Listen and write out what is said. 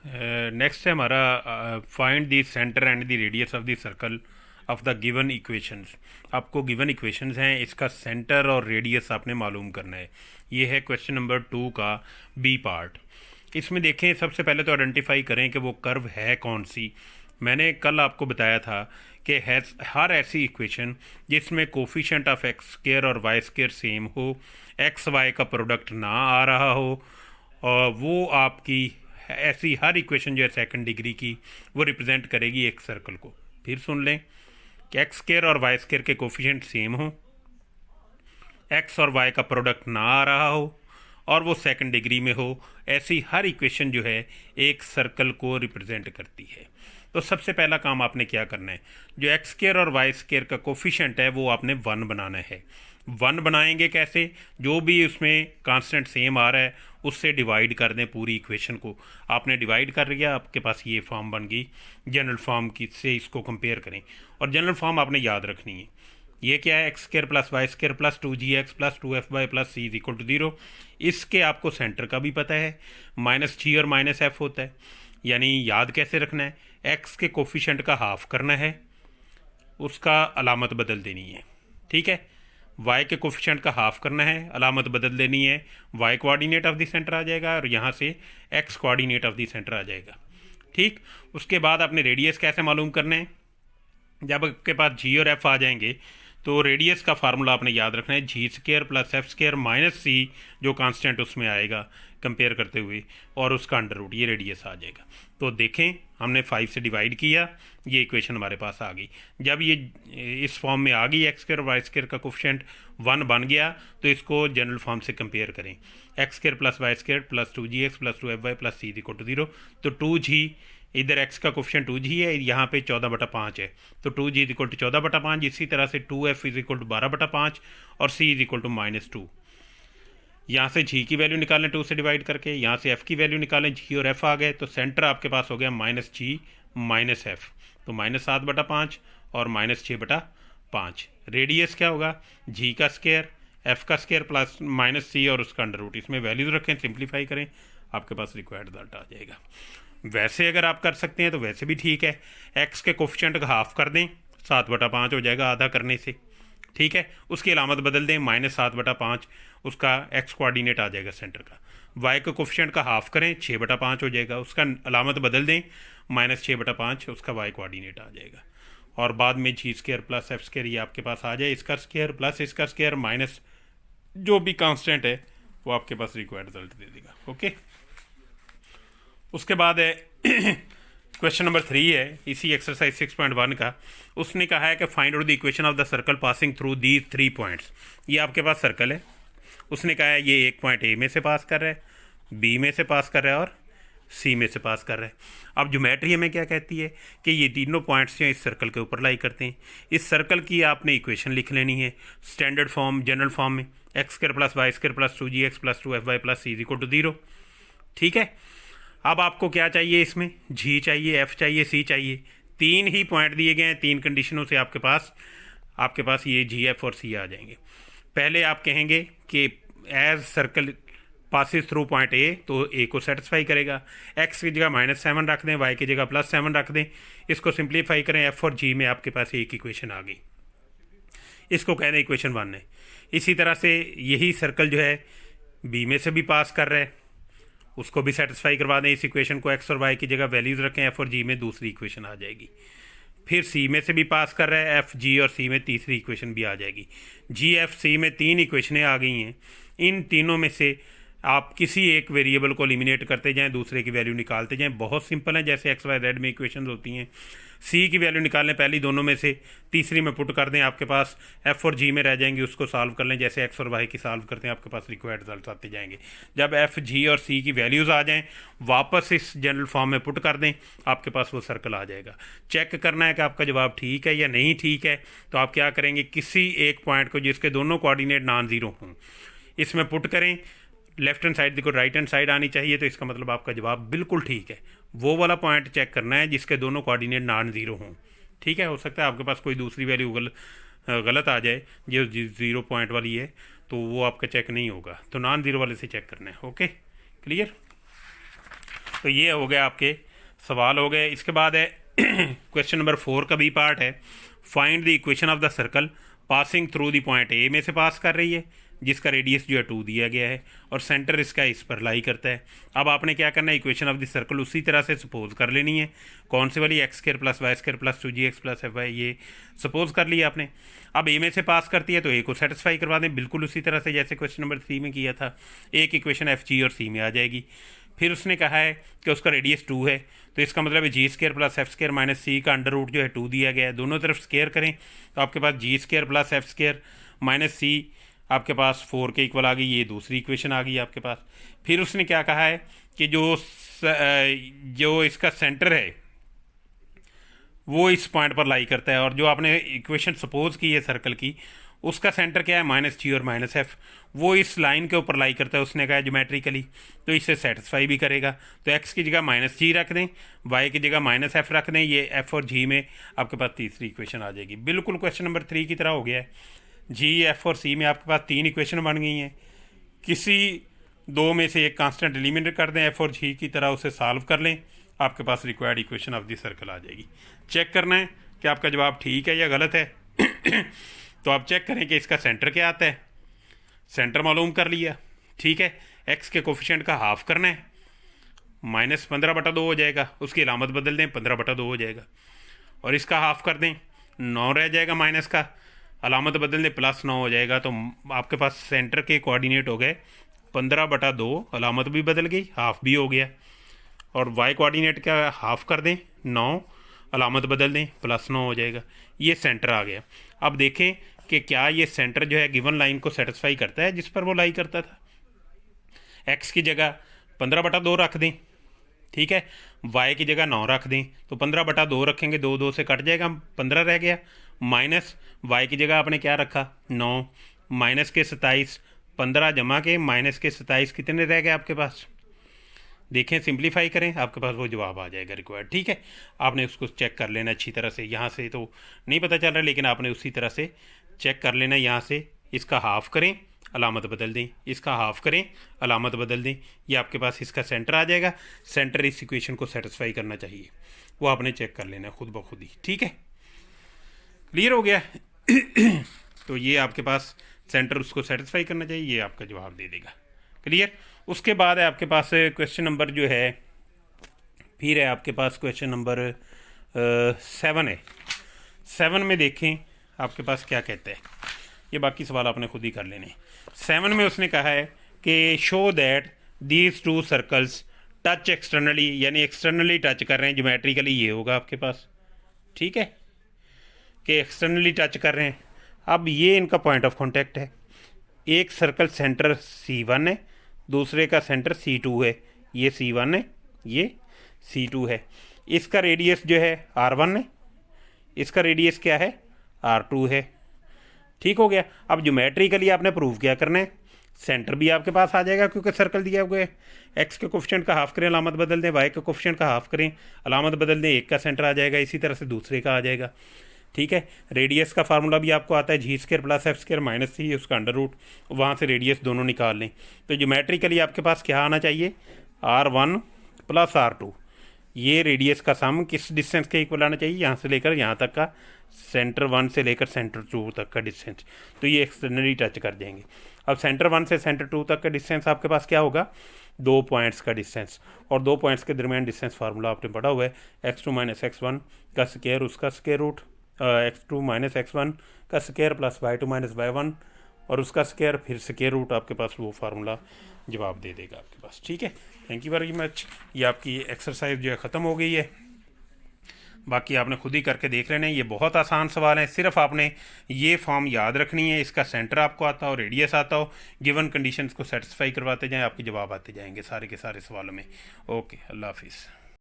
Next है हमारा find the centre and the radius of the circle of the given equations. आपको given equations हैं, इसका centre और रेडियस आपने मालूम करना है। ये है क्वेश्चन नंबर 2 का बी पार्ट। इसमें देखें, सबसे पहले तो आइडेंटिफाई करें कि वो कर्व है कौन सी। मैंने कल आपको बताया था कि हर ऐसी इक्वेशन जिसमें कोफिशिएंट ऑफ एक्स स्क्वायर और वाई स्क्वायर सेम हो, एक्स वाई का प्रोडक्ट ना आ रहा हो, और वो आपकी ऐसी हर इक्वेशन जो है सेकंड डिग्री की, वो रिप्रेजेंट करेगी एक सर्कल को। फिर सुन लें कि एक्स स्क्वायर और वाई स्क्वायर के कोफिशिएंट सेम हो, एक्स और वाई का प्रोडक्ट ना आ रहा हो, और वो सेकंड डिग्री में हो, ऐसी हर इक्वेशन जो है एक सर्कल को रिप्रेजेंट करती है। तो सबसे पहला काम आपने क्या करना है, जो एक्स स्क्वायर और वाई स्क्वायर का कोफिशिएंट है वो आपने 1 बनाना है। 1 बनाएंगे कैसे? जो भी उसमें कांस्टेंट सेम आ रहा है उससे डिवाइड कर दें पूरी इक्वेशन को। आपने डिवाइड कर लिया, आपके पास ये फॉर्म बन गई। जनरल फॉर्म की से इसको कंपेयर करें, और जनरल फॉर्म आपने याद रखनी है। ये क्या है? X square plus Y square plus 2gx plus 2f/y plus c is equal to 0। इसके आपको सेंटर का भी पता है, -g और -f होता है। यानी याद कैसे रखना है? एक्स के कोफिशिएंट का हाफ करना है, उसका अलामत बदल देनी है। ठीक है, वाई के कोफिशिएंट का हाफ करना है, अलामत बदल देनी है। Y coordinate of the centre आ जाएगा और यहाँ से X coordinate of the centre आ जाएगा। ठीक, उसके बाद आपने रेडियस कैसे मालूम करना है? जब आपके पास जी और एफ आ जाएंगे तो रेडियस का फार्मूला आपने याद रखना है, G square plus F square minus C, जो कांस्टेंट उसमें आएगा कंपेयर करते हुए, और उसका अंडर रूट, ये रेडियस आ जाएगा। तो देखें, हमने 5 से डिवाइड किया, ये इक्वेशन हमारे पास आ गई। जब ये इस फॉर्म में आ गई, एक्स स्क्वायर और वाई स्क्वायर का कोफिशिएंट 1 बन गया, तो इसको जनरल फॉर्म से कंपेयर करें। X square plus Y square plus 2gx plus 2f/y plus c equal to 0। तो 2g, इधर x का कोफिशिएंट 2g है, यहाँ पे 14/5 है, तो 2g इज इक्वल टू 14/5। इसी तरह से 2f इज इक्वल टू 12/5 और c इज इक्वल टू -2। यहाँ से g की वैल्यू निकालें 2 से डिवाइड करके, यहाँ से f की वैल्यू निकालें, g और f आ गए, तो सेंटर आपके पास हो गया -g -f, तो -7/5 और -6/5। रेडियस क्या होगा? g का स्क्वायर, f का स्क्वायर प्लस -c और उसका अंडर रूट। इसमें वैल्यूज रखें, सिंप्लीफाई करें, आपके पास रिक्वायर्ड रिजल्ट आ जाएगा। वैसे अगर आप कर सकते हैं तो वैसे भी ठीक है, एक्स के कोफिशिएंट का हाफ कर दें, 7/5 हो जाएगा आधा करने से। ठीक है, उसकी अलामत बदल दें, -7/5, उसका एक्स कोऑर्डिनेट आ जाएगा सेंटर का। वाई के कोफिशिएंट का हाफ करें, 6/5 हो जाएगा, उसका अलामत बदल दें, -6/5, उसका वाई कोऑर्डिनेट आ जाएगा। और बाद में जी स्क्वायर प्लस एफ स्क्वायर ये आपके पास आ जाए, इसका स्क्वायर प्लस इसका स्क्वायर माइनस जो भी कांस्टेंट है वो आपके पास रिक्वायर्ड रिजल्ट दे देगा। ओके, उसके बाद है क्वेश्चन नंबर 3 है इसी एक्सरसाइज 6.1 का। उसने कहा है कि find out the equation of the circle passing through these 3 points. ये आपके पास सर्कल है, उसने कहा है ये एक पॉइंट ए में से पास कर रहा है, बी में से पास कर रहा है और सी में से पास कर रहा है। अब ज्योमेट्री हमें क्या कहती है कि ये तीनों पॉइंट्स जो इस सर्कल के ऊपर लाई करते हैं। इस सर्कल की आपने इक्वेशन लिख लेनी है स्टैंडर्ड फॉर्म, जनरल फॉर्म में, X square plus Y square plus 2gx plus 2f/y plus c equal to 0। ठीक है, अब आपको क्या चाहिए? इसमें जी चाहिए, एफ चाहिए, सी चाहिए। 3 ही पॉइंट दिए गए हैं, 3 कंडीशनों से आपके पास ये जी, एफ और सी आ जाएंगे। पहले आप कहेंगे कि as circle passes through point A, तो ए को सेटिस्फाई करेगा। एक्स की जगह -7 रख दें, वाई की जगह +7 रख दें, इसको सिंप्लीफाई करें, एफ और जी में आपके पास एक इक्वेशन आ गई, इसको कह दें इक्वेशन 1 है। इसी तरह से यही सर्कल जो है बी में से भी पास कर रहा है, उसको भी सेटिस्फाई करवा दें इस इक्वेशन को, एक्स और वाई की जगह वैल्यूज़ रखें, एफ और जी में दूसरी इक्वेशन आ जाएगी। फिर सी में से भी पास कर रहा है, एफ जी और सी में तीसरी इक्वेशन भी आ जाएगी। जी एफ सी में 3 इक्वेशनें आ गई हैं। इन तीनों में से आप किसी एक वेरिएबल को एलिमिनेट करते जाएं, दूसरे की वैल्यू निकालते जाएं। बहुत सिंपल है, जैसे एक्स वाई जेड में इक्वेशन होती हैं। सी की वैल्यू निकालें पहली दोनों में से, तीसरी में पुट कर दें, आपके पास एफ और जी में रह जाएंगे, उसको सॉल्व कर लें, जैसे एक्स और वाई की सॉल्व करते हैं आपके पास रिक्वायर्ड रिजल्ट आते जाएंगे। जब एफ जी और सी की वैल्यूज़ आ जाएं, वापस इस जनरल फॉर्म में पुट कर दें, आपके पास वो सर्कल आ जाएगा। चेक करना है कि आपका जवाब ठीक है या नहीं ठीक है, तो आप क्या करेंगे, किसी एक पॉइंट को जिसके दोनों कोऑर्डिनेट नॉन ज़ीरो हों इसमें पुट करें। लेफ्ट हैंड साइड देखो राइट हैंड साइड आनी चाहिए, तो इसका मतलब आपका जवाब बिल्कुल ठीक है। वो वाला पॉइंट चेक करना है जिसके दोनों कोऑर्डिनेट नॉन ज़ीरो हों। ठीक है, हो सकता है आपके पास कोई दूसरी वैल्यू गलत आ जाए जो 0 पॉइंट वाली है, तो वो आपका चेक नहीं होगा, तो नॉन ज़ीरो वाले से चेक करना है। Okay, clear. तो ये हो गया आपके सवाल हो गए। इसके बाद है क्वेश्चन नंबर 4 का भी पार्ट है, find the equation of the circle passing through the point A में से पास कर रही है, जिसका रेडियस जो है 2 दिया गया है और सेंटर इसका इस पर लाई करता है। अब आपने क्या करना है, इक्वेशन ऑफ द सर्कल उसी तरह से सपोज कर लेनी है। कौन से वाली, X square plus Y square plus 2gx plus F Y, ये सपोज कर लिया आपने। अब ए में से पास करती है तो ए को सेटिस्फाई करवा दें बिल्कुल उसी तरह से जैसे क्वेश्चन नंबर 3 में किया था। एक इक्वेशन एफ जी और सी में आ जाएगी। फिर उसने कहा है कि उसका रेडियस 2 है, तो इसका मतलब है G square plus F square minus C का अंडर रूट जो है 2 दिया गया है। दोनों तरफ स्क्वायर करें तो आपके पास G square plus F square minus C आपके पास 4 के इक्वल आ गई। ये दूसरी इक्वेशन आ गई आपके पास। फिर उसने क्या कहा है कि जो इसका सेंटर है वो इस पॉइंट पर लाई करता है, और जो आपने इक्वेशन सपोज की है सर्कल की, उसका सेंटर क्या है, माइनस जी और माइनस एफ, वो इस लाइन के ऊपर लाई करता है। उसने कहा ज्योमेट्रिकली, तो इसे सेटिस्फाई भी करेगा। तो एक्स की जगह माइनस जी रख दें, वाई की जगह माइनस एफ रख दें, ये एफ और जी में आपके पास तीसरी इक्वेशन आ जाएगी। बिल्कुल क्वेश्चन नंबर 3 की तरह हो गया है। जी, एफ और सी में आपके पास 3 इक्वेशन बन गई हैं। किसी दो में से एक कांस्टेंट एलिमिनेट कर दें, एफ और जी की तरह उसे सॉल्व कर लें, आपके पास required equation of the circle आ जाएगी। चेक करना है कि आपका जवाब ठीक है या गलत है। तो आप चेक करें कि इसका सेंटर क्या आता है। सेंटर मालूम कर लिया, ठीक है। एक्स के कोफिशिएंट का हाफ करना है, माइनस 15/2 हो जाएगा। उसकी अलामत बदल दें, 15/2 हो जाएगा। और इसका हाफ कर दें, 9 रह जाएगा। माइनस का अलामत बदल दें, +9 हो जाएगा। तो आपके पास सेंटर के कोऑर्डिनेट हो गए 15/2, अलामत भी बदल गई, हाफ भी हो गया। और वाई कोऑर्डिनेट का हाफ कर दें, 9, अलामत बदल दें, +9 हो जाएगा। ये सेंटर आ गया। अब देखें कि क्या ये सेंटर जो है गिवन लाइन को सेटिस्फाई करता है जिस पर वो लाई करता था। एक्स की जगह 15/2 रख दें, ठीक है। वाई की जगह 9 रख दें, तो 15/2 रखेंगे, 2 से कट जाएगा, 15 रह गया। माइनस वाई की जगह आपने क्या रखा, 9, माइनस के 27, 15 जमा के माइनस के 27 कितने रह गए आपके पास। देखें, सिंप्लीफाई करें, आपके पास वो जवाब आ जाएगा रिक्वायर्ड, ठीक है। आपने उसको चेक कर लेना अच्छी तरह से। यहाँ से तो नहीं पता चल रहा, लेकिन आपने उसी तरह से चेक कर लेना। यहाँ से इसका हाफ करें, अलामत बदल दें, इसका हाफ करें, अलामत बदल दें, ये आपके पास इसका सेंटर आ जाएगा। सेंटर इस इक्वेशन को सेटिस्फाई करना चाहिए, वो आपने चेक कर लेना खुद ब खुद ही, ठीक है। क्लियर हो गया। तो ये आपके पास सेंटर उसको सेटिस्फाई करना चाहिए, ये आपका जवाब दे देगा। क्लियर। उसके बाद है आपके पास क्वेश्चन नंबर जो है, फिर है आपके पास क्वेश्चन नंबर 7 है। 7 में देखें आपके पास क्या कहते हैं, ये बाकी सवाल आपने खुद ही कर लेने। 7 में उसने कहा है कि show that these 2 circles touch externally, यानी एक्सटर्नली टच कर रहे हैं ज्योमेट्रिकली, ये होगा आपके पास, ठीक है, कि एक्सटर्नली टच कर रहे हैं। अब ये इनका पॉइंट ऑफ कॉन्टैक्ट है। एक सर्कल सेंटर C1 है, दूसरे का सेंटर C2 है। ये C1 है, ये C2 है। इसका रेडियस जो है R1 है, इसका रेडियस क्या है, R2 है। ठीक हो गया। अब ज्योमेट्रिकली आपने प्रूव क्या करना है, सेंटर भी आपके पास आ जाएगा क्योंकि सर्कल दिया हुआ है। एक्स के कोफिशिएंट का हाफ करें, अलामत बदल दें, वाई के कोफिशिएंट का हाफ करें, अलामत बदल दें, एक का सेंटर आ जाएगा, इसी तरह से दूसरे का आ जाएगा, ठीक है। रेडियस का फार्मूला भी आपको आता है, G square plus F square minus C, उसका अंडर रूट, वहाँ से रेडियस दोनों निकाल लें। तो ज्योमेट्रिकली आपके पास क्या आना चाहिए, R1 प्लस R2, ये रेडियस का सम किस डिस्टेंस के इक्वल आना चाहिए, यहाँ से लेकर यहाँ तक का, सेंटर 1 से लेकर सेंटर 2 तक का डिस्टेंस। तो ये एक्सटर्नली टच कर देंगे। अब सेंटर 1 से सेंटर 2 तक का डिस्टेंस आपके पास क्या होगा, 2 पॉइंट्स का डिस्टेंस, और 2 पॉइंट्स के दरमियान डिस्टेंस फार्मूला आपने पढ़ा हुआ है, x2 माइनस x1 का स्क्वायर, उसका square root, x2 minus x1 का square plus y2 minus y1 और उसका स्क्वायर, फिर स्क्वायर रूट, आपके पास वो फार्मूला जवाब दे देगा आपके पास, ठीक है। Thank you very much. ये आपकी एक्सरसाइज जो है ख़त्म हो गई है। बाकी आपने खुद ही करके देख लेना है, ये बहुत आसान सवाल है। सिर्फ आपने ये फॉर्म याद रखनी है, इसका सेंटर आपको आता हो, रेडियस आता हो, गिवन कंडीशंस को सेटिस्फाई करवाते जाएं, आपके जवाब आते जाएंगे सारे के सारे सवालों में। ओके, अल्लाह हाफिज़।